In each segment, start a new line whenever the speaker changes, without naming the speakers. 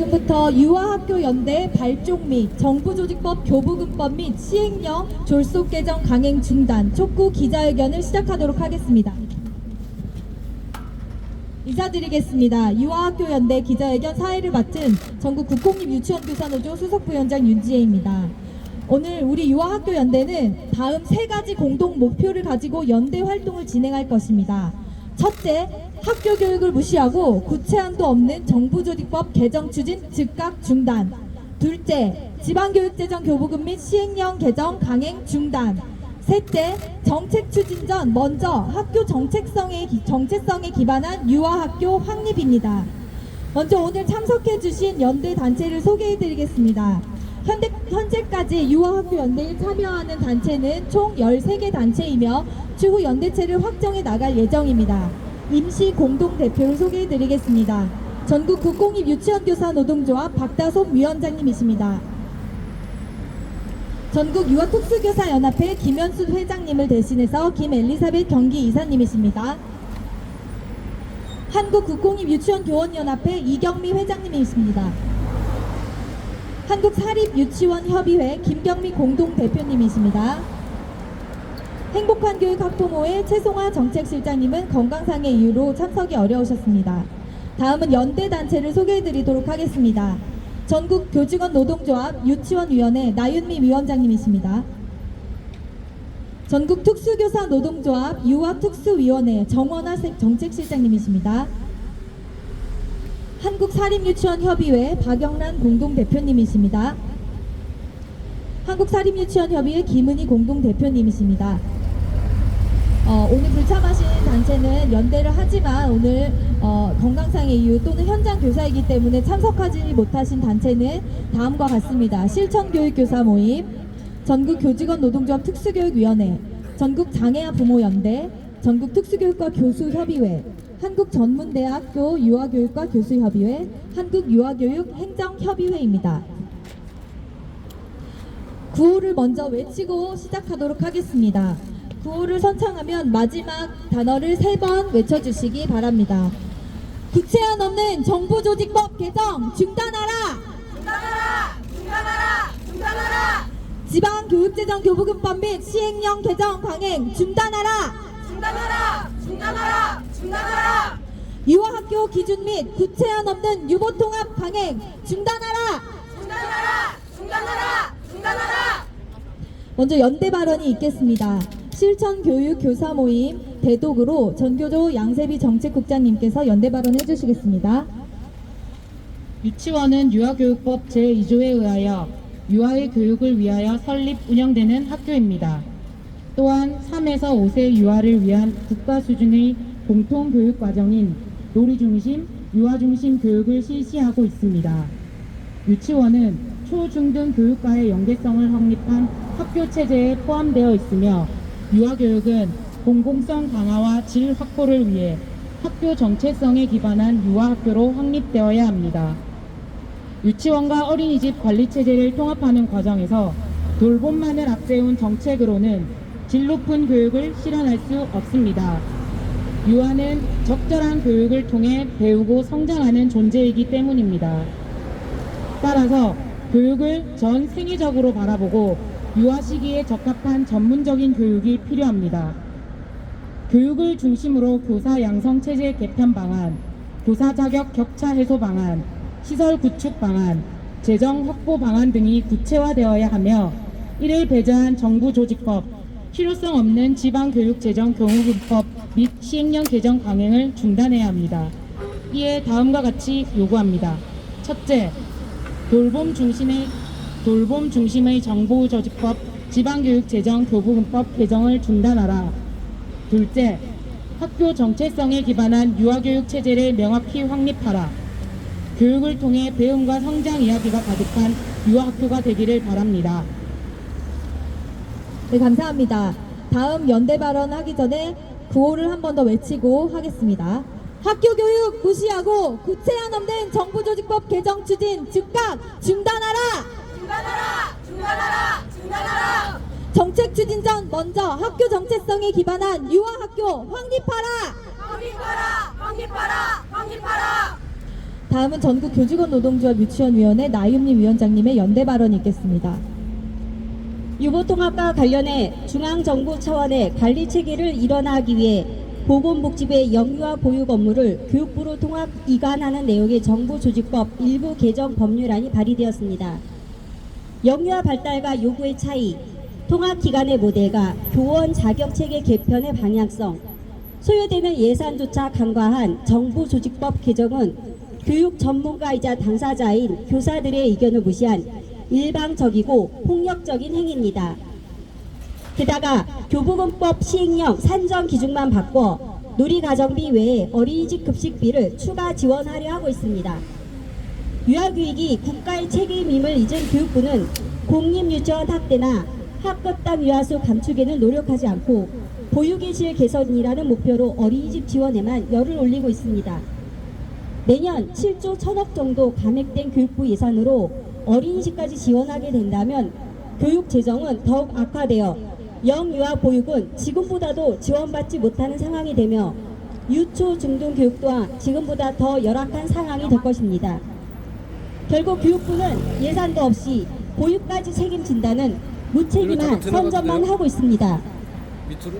지금부터 유아학교 연대 발족 및 정부조직법 교부금법 및 시행령 졸속 개정 강행 중단 촉구 기자회견을 시작하도록 하겠습니다. 인사드리겠습니다. 유아학교 연대 기자회견 사회를 맡은 전국 국공립유치원교사노조 수석부위원장 윤지혜입니다. 오늘 우리 유아학교 연대는 다음 세 가지 공동 목표를 가지고 연대 활동을 진행할 것입니다. 첫째, 학교 교육을 무시하고 구체안도 없는 정부조직법 개정 추진 즉각 중단. 둘째, 지방교육재정 교부금 및 시행령 개정 강행 중단. 셋째, 정책 추진 전 먼저 학교 정체성에 기반한 유아학교 확립입니다. 먼저 오늘 참석해 주신 연대 단체를 소개해 드리겠습니다. 현재까지 유아학교 연대에 참여하는 단체는 총 13개 단체이며 추후 연대체를 확정해 나갈 예정입니다. 임시 공동대표를 소개해 드리겠습니다. 전국 국공립유치원교사 노동조합 박다솜 위원장님이십니다. 전국 유아특수교사연합회 김현순 회장님을 대신해서 김엘리사벳 경기이사님이십니다. 한국국공립유치원교원연합회 이경미 회장님이십니다. 한국사립유치원협의회 김경미 공동대표님이십니다. 행복한교육학부모회 최송화 정책실장님은 건강상의 이유로 참석이 어려우셨습니다. 다음은 연대단체를 소개해드리도록 하겠습니다. 전국 교직원 노동조합 유치원위원회 나윤미 위원장님이십니다. 전국 특수교사 노동조합 유아특수위원회 정원하 정책실장님이십니다. 한국사립유치원협의회 박영란 공동대표님이십니다. 한국사립유치원협의회 김은희 공동대표님이십니다. 오늘 불참하신 단체는 연대를 하지만 오늘 건강상의 이유 또는 현장 교사이기 때문에 참석하지 못하신 단체는 다음과 같습니다. 실천교육교사 모임, 전국교직원 노동조합 특수교육위원회, 전국장애아 부모연대, 전국특수교육과 교수협의회, 한국전문대학교 유아교육과 교수협의회, 한국유아교육 행정협의회입니다. 구호를 먼저 외치고 시작하도록 하겠습니다. 구호를 선창하면 마지막 단어를 3번 외쳐주시기 바랍니다. 구체안 없는 정부조직법 개정 중단하라!
중단하라! 중단하라! 중단하라!
지방교육재정 교부금법 및 시행령 개정 강행 중단하라!
중단하라! 중단하라! 중단하라!
유아학교 기준 및 구체안 없는 유보통합 강행 중단하라!
중단하라! 중단하라! 중단하라!
먼저 연대 발언이 있겠습니다. 실천교육 교사 모임 대독으로 전교조 양세비 정책국장님께서 연대 발언 해주시겠습니다.
유치원은 유아교육법 제2조에 의하여 유아의 교육을 위하여 설립 운영되는 학교입니다. 또한 3에서 5세 유아를 위한 국가 수준의 공통교육과정인 놀이중심, 유아중심 교육을 실시하고 있습니다. 유치원은 초, 중 등 교육과의 연계성을 확립한 학교 체제에 포함되어 있으며 유아교육은 공공성 강화와 질 확보를 위해 학교 정체성에 기반한 유아학교로 확립되어야 합니다. 유치원과 어린이집 관리체제를 통합하는 과정에서 돌봄만을 앞세운 정책으로는 질 높은 교육을 실현할 수 없습니다. 유아는 적절한 교육을 통해 배우고 성장하는 존재이기 때문입니다. 따라서 교육을 전 생애적으로 바라보고 유아 시기에 적합한 전문적인 교육이 필요합니다. 교육을 중심으로 교사 양성 체제 개편 방안, 교사 자격 격차 해소 방안, 시설 구축 방안, 재정 확보 방안 등이 구체화되어야 하며 이를 배제한 정부 조직법, 실효성 없는 지방교육재정 교부금법 및 시행령 개정 강행을 중단해야 합니다. 이에 다음과 같이 요구합니다. 첫째, 돌봄 중심의 정부조직법 지방교육재정 교부금법 개정을 중단하라. 둘째, 학교 정체성에 기반한 유아교육 체제를 명확히 확립하라. 교육을 통해 배움과 성장 이야기가 가득한 유아학교가 되기를 바랍니다.
네, 감사합니다. 다음 연대 발언 하기 전에 구호를 한 번 더 외치고 하겠습니다. 학교 교육 무시하고 구체안 없는 정부조직법 개정 추진 즉각 중단하라!
중단하라! 중단하라! 중단하라!
정책 추진 전 먼저 학교 정체성에 기반한 유아학교 확립하라!
확립하라! 확립하라! 확립하라!
다음은 전국 교직원 노동조합 유치원위원회 나윤미 위원장님의 연대 발언이 있겠습니다.
유보통합과 관련해 중앙정부 차원의 관리 체계를 일원화하기 위해 보건복지부의 영유아 보육 업무를 교육부로 통합 이관하는 내용의 정부조직법 일부 개정 법률안이 발의되었습니다. 영유아 발달과 요구의 차이, 통합기관의 모델과 교원 자격체계 개편의 방향성, 소요되는 예산조차 간과한 정부조직법 개정은 교육 전문가이자 당사자인 교사들의 의견을 무시한 일방적이고 폭력적인 행위입니다. 게다가 교부금법 시행령 산정 기준만 바꿔 놀이가정비 외에 어린이집 급식비를 추가 지원하려 하고 있습니다. 유아교육이 국가의 책임임을 잊은 교육부는 공립유치원 확대나 학급당 유아수 감축에는 노력하지 않고 보육의 질 개선이라는 목표로 어린이집 지원에만 열을 올리고 있습니다. 내년 7조 1천억 정도 감액된 교육부 예산으로 어린이집까지 지원하게 된다면 교육 재정은 더욱 악화되어 영유아 보육은 지금보다도 지원받지 못하는 상황이 되며 유초 중등 교육 또한 지금보다 더 열악한 상황이 될 것입니다. 결국 교육부는 예산도 없이 보육까지 책임진다는 무책임한 선전만 하고 있습니다.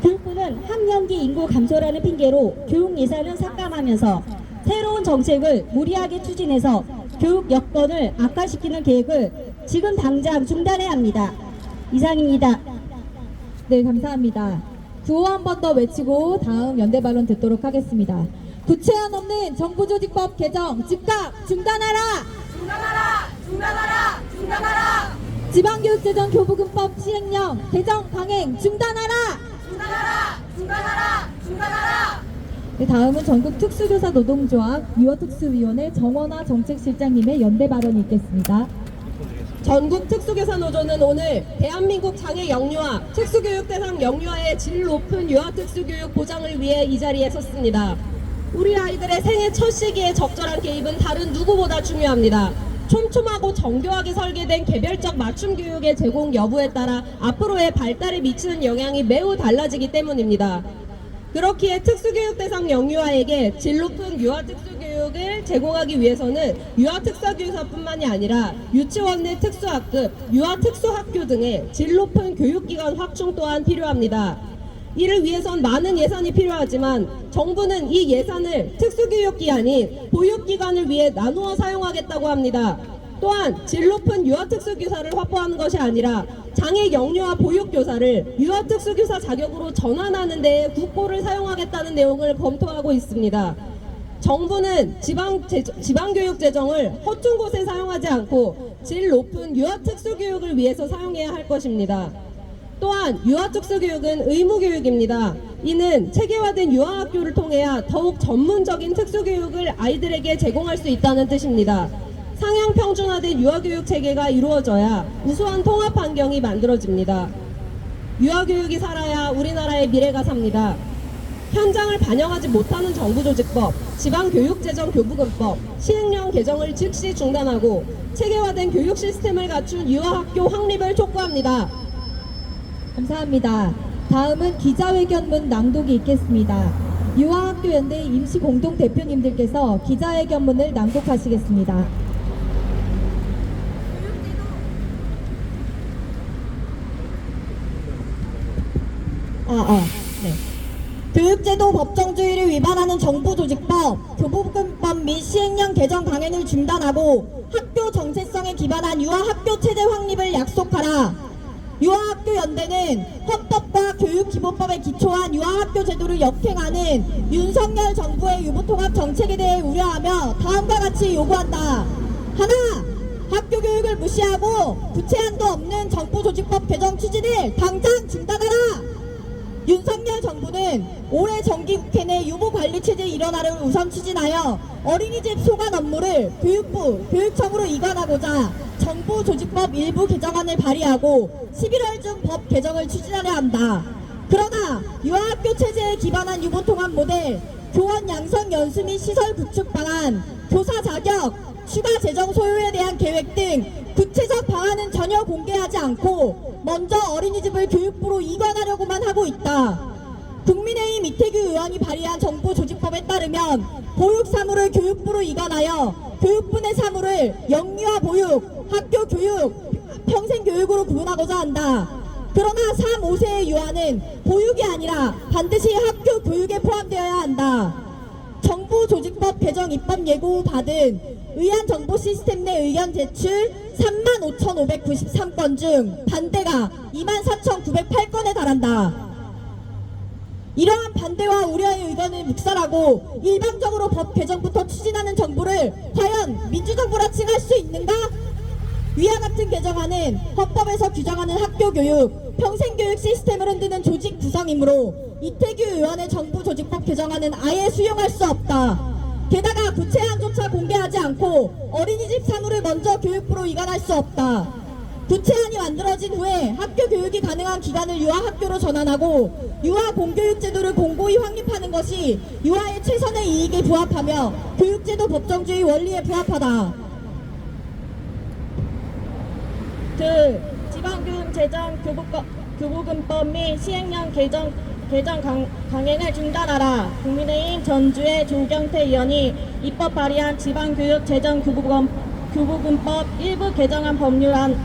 교육부는 학령기 인구 감소라는 핑계로 교육 예산을 삭감하면서 새로운 정책을 무리하게 추진해서 교육 여건을 악화시키는 계획을 지금 당장 중단해야 합니다. 이상입니다.
네, 감사합니다. 구호 한 번 더 외치고 다음 연대 발언 듣도록 하겠습니다. 구체안 없는 정부조직법 개정 즉각 중단하라!
중단하라! 중단하라! 중단하라!
지방교육재정 교부금법 시행령 개정 강행 중단하라!
중단하라! 중단하라! 중단하라!
네, 다음은 전국 특수교사 노동조합 유어특수위원회 정원화 정책실장님의 연대 발언이 있겠습니다.
전국 특수교사노조는 오늘 대한민국 장애 영유아, 특수교육 대상 영유아의 질 높은 유아 특수교육 보장을 위해 이 자리에 섰습니다. 우리 아이들의 생애 첫 시기에 적절한 개입은 다른 누구보다 중요합니다. 촘촘하고 정교하게 설계된 개별적 맞춤 교육의 제공 여부에 따라 앞으로의 발달에 미치는 영향이 매우 달라지기 때문입니다. 그렇기에 특수교육 대상 영유아에게 질 높은 유아 특수교육을 제공하기 위해서는 유아 특수교사뿐만이 아니라 유치원 내 특수학급, 유아 특수학교 등의 질 높은 교육기관 확충 또한 필요합니다. 이를 위해선 많은 예산이 필요하지만 정부는 이 예산을 특수교육이 아닌 보육기관을 위해 나누어 사용하겠다고 합니다. 또한 질 높은 유아특수교사를 확보하는 것이 아니라 장애 영유아 보육교사를 유아특수교사 자격으로 전환하는 데에 국고를 사용하겠다는 내용을 검토하고 있습니다. 정부는 지방교육 재정을 허튼 곳에 사용하지 않고 질 높은 유아특수교육을 위해서 사용해야 할 것입니다. 또한 유아특수교육은 의무교육입니다. 이는 체계화된 유아학교를 통해야 더욱 전문적인 특수교육을 아이들에게 제공할 수 있다는 뜻입니다. 상향 평준화된 유아교육 체계가 이루어져야 우수한 통합 환경이 만들어집니다. 유아교육이 살아야 우리나라의 미래가 삽니다. 현장을 반영하지 못하는 정부조직법, 지방교육재정 교부금법, 시행령 개정을 즉시 중단하고 체계화된 교육 시스템을 갖춘 유아학교 확립을 촉구합니다.
감사합니다. 다음은 기자회견문 낭독이 있겠습니다. 유아학교연대 임시공동대표님들께서 기자회견문을 낭독하시겠습니다. 네. 교육제도 법정주의를 위반하는 정부조직법, 교부금법 및 시행령 개정 강행을 중단하고 학교 정체성에 기반한 유아학교 체제 확립을 약속하라. 유아학교 연대는 헌법과 교육기본법에 기초한 유아학교 제도를 역행하는 윤석열 정부의 유보통합 정책에 대해 우려하며 다음과 같이 요구한다. 하나, 학교 교육을 무시하고 구체안도 없는 정부조직법 개정 추진을 당장 중단하라. 윤석열 정부는 올해 정기국회 내 유보관리체제 일원화를 우선 추진하여 어린이집 소관 업무를 교육부, 교육청으로 이관하고자 정부조직법 일부 개정안을 발의하고 11월 중 법 개정을 추진하려 한다. 그러나 유아학교 체제에 기반한 유보통합 모델, 교원 양성 연수 및 시설 구축 방안, 교사 자격, 추가 재정 소요에 대한 계획 등 구체적 방안은 전혀 공개하지 않고 먼저 어린이집을 교육부로 이관하려고만 하고 있다. 국민의힘 이태규 의원이 발의한 정부조직법에 따르면 보육사무를 교육부로 이관하여 교육분의 사물을 영유아 보육, 학교 교육, 평생 교육으로 구분하고자 한다. 그러나 3, 5세의 유아는 보육이 아니라 반드시 학교 교육에 포함되어야 한다. 정부 조직법 개정 입법 예고 받은 의안 정보 시스템 내 의견 제출 35,593건 중 반대가 24,908건에 달한다. 이러한 반대와 우려의 의견을 묵살하고 일방적으로 법 개정부터 추진하는 정부를 과연 민주정부라 칭할 수 있는가? 위와 같은 개정안은 헌법에서 규정하는 학교교육, 평생교육 시스템을 흔드는 조직 구성이므로 이태규 의원의 정부 조직법 개정안은 아예 수용할 수 없다. 게다가 구체안조차 공개하지 않고 어린이집 사무를 먼저 교육부로 이관할 수 없다. 구체안이 만들어진 후에 학교 교육이 가능한 기간을 유아학교로 전환하고 유아 공교육 제도를 공고히 확립하는 것이 유아의 최선의 이익에 부합하며 교육제도 법정주의 원리에 부합하다.
지방교육 제정 교부금법 및 시행령 개정 강행을 중단하라. 국민의힘 전주의 조경태 의원이 입법 발의한 지방교육 제정 교부금법 일부 개정안 법률안은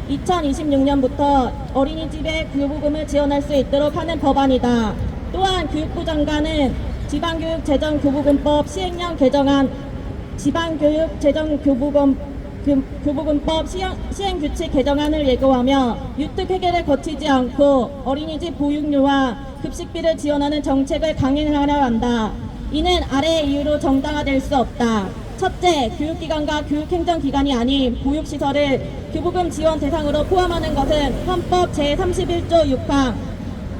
2026년부터 어린이집에 교부금을 지원할 수 있도록 하는 법안이다. 또한 교육부 장관은 지방교육 제정 교부금법 시행령 개정안 지방교육 제정 교부금법 시행규칙 개정안을 예고하며 유특 회계를 거치지 않고 어린이집 보육료와 급식비를 지원하는 정책을 강행하려 한다. 이는 아래의 이유로 정당화될 수 없다. 첫째, 교육기관과 교육행정기관이 아닌 보육시설을 교부금 지원 대상으로 포함하는 것은 헌법 제31조 6항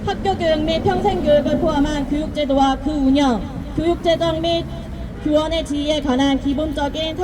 학교교육 및 평생교육을 포함한 교육제도와 그 운영, 교육재정 및 교원의 지위에 관한 기본적인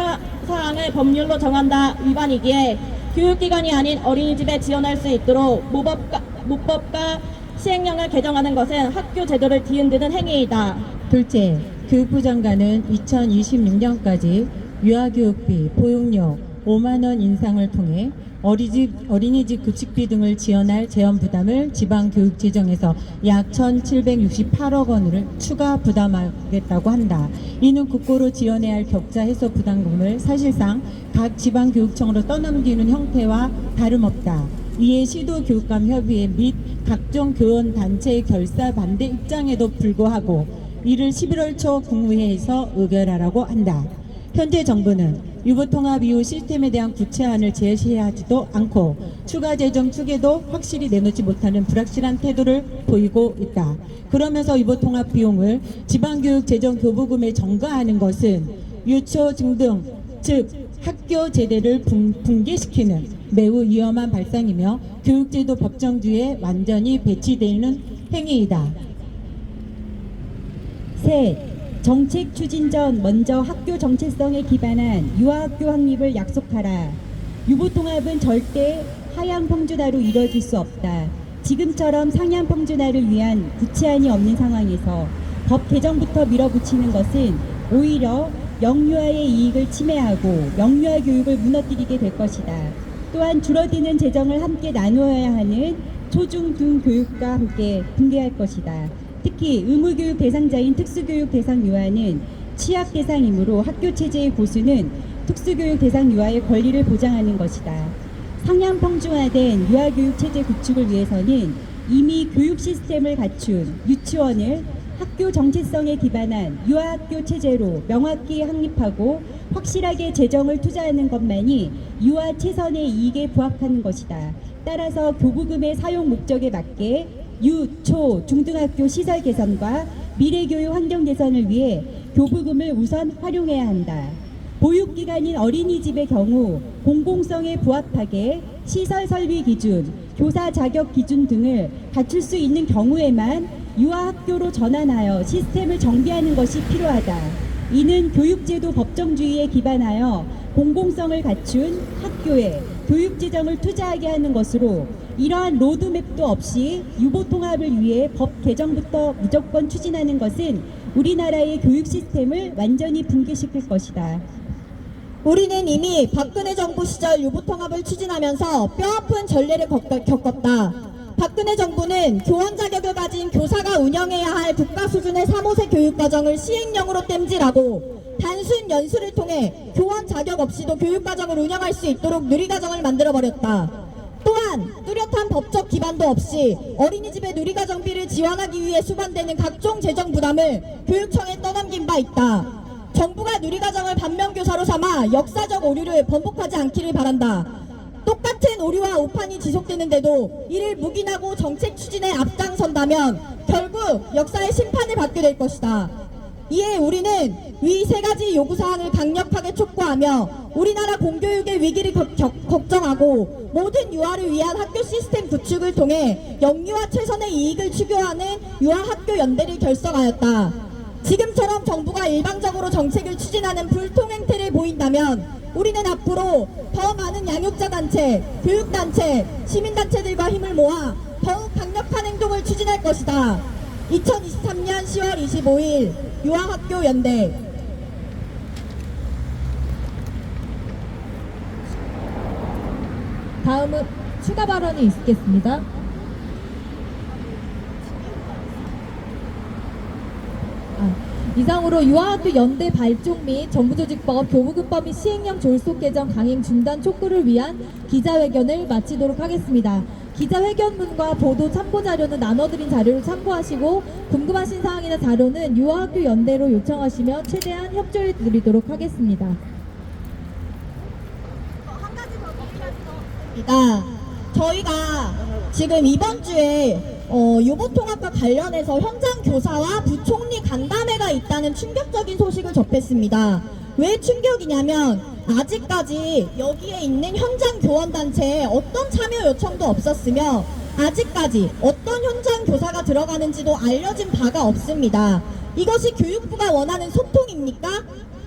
사항을 법률로 정한다 위반이기에 교육기관이 아닌 어린이집에 지원할 수 있도록 모법과 시행령을 개정하는 것은 학교 제도를 뒤흔드는 행위이다.
둘째, 교육부 장관은 2026년까지 유아교육비, 보육료 5만 원 인상을 통해 어린이집 급식비 등을 지원할 재원 부담을 지방교육재정에서 약 1,768억 원을 추가 부담하겠다고 한다. 이는 국고로 지원해야 할 격자 해소 부담금을 사실상 각 지방교육청으로 떠넘기는 형태와 다름없다. 이에 시도교육감협의회 및 각종 교원단체의 결사 반대 입장에도 불구하고 이를 11월 초 국무회의에서 의결하라고 한다. 현재 정부는 유보통합 이후 시스템에 대한 구체안을 제시하지도 않고 추가 재정 축에도 확실히 내놓지 못하는 불확실한 태도를 보이고 있다. 그러면서 유보통합 비용을 지방교육 재정 교부금에 전가하는 것은 유초 등등 즉 학교 제대를 붕괴시키는 매우 위험한 발상이며 교육제도 법정주의에 완전히 배치되는 행위이다.
셋, 정책 추진 전 먼저 학교 정체성에 기반한 유아학교 확립을 약속하라. 유보통합은 절대 하향 평준화로 이뤄질 수 없다. 지금처럼 상향 평준화를 위한 구체안이 없는 상황에서 법 개정부터 밀어붙이는 것은 오히려 영유아의 이익을 침해하고 영유아 교육을 무너뜨리게 될 것이다. 또한 줄어드는 재정을 함께 나누어야 하는 초중 등 교육과 함께 붕괴할 것이다. 특히 의무교육 대상자인 특수교육 대상 유아는 취약 대상이므로 학교체제의 고수는 특수교육 대상 유아의 권리를 보장하는 것이다. 상향 평준화된 유아교육 체제 구축을 위해서는 이미 교육 시스템을 갖춘 유치원을 학교 정체성에 기반한 유아학교 체제로 명확히 확립하고 확실하게 재정을 투자하는 것만이 유아 최선의 이익에 부합하는 것이다. 따라서 교부금의 사용 목적에 맞게 유, 초, 중등학교 시설 개선과 미래교육 환경 개선을 위해 교부금을 우선 활용해야 한다. 보육기관인 어린이집의 경우 공공성에 부합하게 시설 설비 기준, 교사 자격 기준 등을 갖출 수 있는 경우에만 유아학교로 전환하여 시스템을 정비하는 것이 필요하다. 이는 교육제도 법정주의에 기반하여 공공성을 갖춘 학교에 교육재정을 투자하게 하는 것으로 이러한 로드맵도 없이 유보통합을 위해 법 개정부터 무조건 추진하는 것은 우리나라의 교육 시스템을 완전히 붕괴시킬 것이다.
우리는 이미 박근혜 정부 시절 유보통합을 추진하면서 뼈아픈 전례를 겪었다. 박근혜 정부는 교원 자격을 가진 교사가 운영해야 할 국가 수준의 3, 5세 교육과정을 시행령으로 땜질하고 단순 연수를 통해 교원 자격 없이도 교육과정을 운영할 수 있도록 누리과정을 만들어버렸다. 또한 뚜렷한 법적 기반도 없이 어린이집의 누리과정비를 지원하기 위해 수반되는 각종 재정 부담을 교육청에 떠넘긴 바 있다. 정부가 누리과정을 반면교사로 삼아 역사적 오류를 번복하지 않기를 바란다. 똑같은 오류와 오판이 지속되는데도 이를 묵인하고 정책 추진에 앞장선다면 결국 역사의 심판을 받게 될 것이다. 이에 우리는 위 세 가지 요구사항을 강력하게 촉구하며 우리나라 공교육의 위기를 걱정하고 모든 유아를 위한 학교 시스템 구축을 통해 영유아 최선의 이익을 추구하는 유아학교연대를 결성하였다. 지금처럼 정부가 일방적으로 정책을 추진하는 불통행태를 보인다면 우리는 앞으로 더 많은 양육자 단체, 교육단체, 시민단체들과 힘을 모아 더욱 강력한 행동을 추진할 것이다. 2023년 10월 25일 유아학교 연대. 다음은 추가 발언이 있겠습니다. 이상으로 유아학교 연대 발족 및 정부조직법, 교부금법 및 시행령 졸속 개정 강행 중단 촉구를 위한 기자회견을 마치도록 하겠습니다. 기자회견문과 보도 참고 자료는 나눠드린 자료를 참고하시고 궁금하신 사항이나 자료는 유아학교 연대로 요청하시면 최대한 협조해 드리도록 하겠습니다. 저희가 지금 이번 주에 유보통합과 관련해서 현장 교사와 부총리 간담회가 있다는 충격적인 소식을 접했습니다. 왜 충격이냐면 아직까지 여기에 있는 현장 교원단체에 어떤 참여 요청도 없었으며 아직까지 어떤 현장 교사가 들어가는지도 알려진 바가 없습니다. 이것이 교육부가 원하는 소통입니까?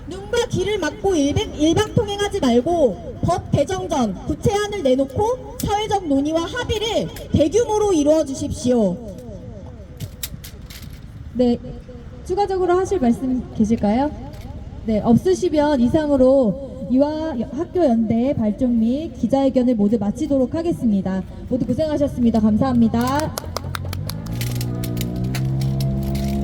눈과 귀를 막고 일방통행하지 말고 법 개정 전 구체안을 내놓고 사회적 논의와 합의를 대규모로 이루어 주십시오. 네, 추가적으로 하실 말씀 계실까요? 네, 없으시면 이상으로 유아학교연대 발족 및 기자회견을 모두 마치도록 하겠습니다. 모두 고생하셨습니다. 감사합니다.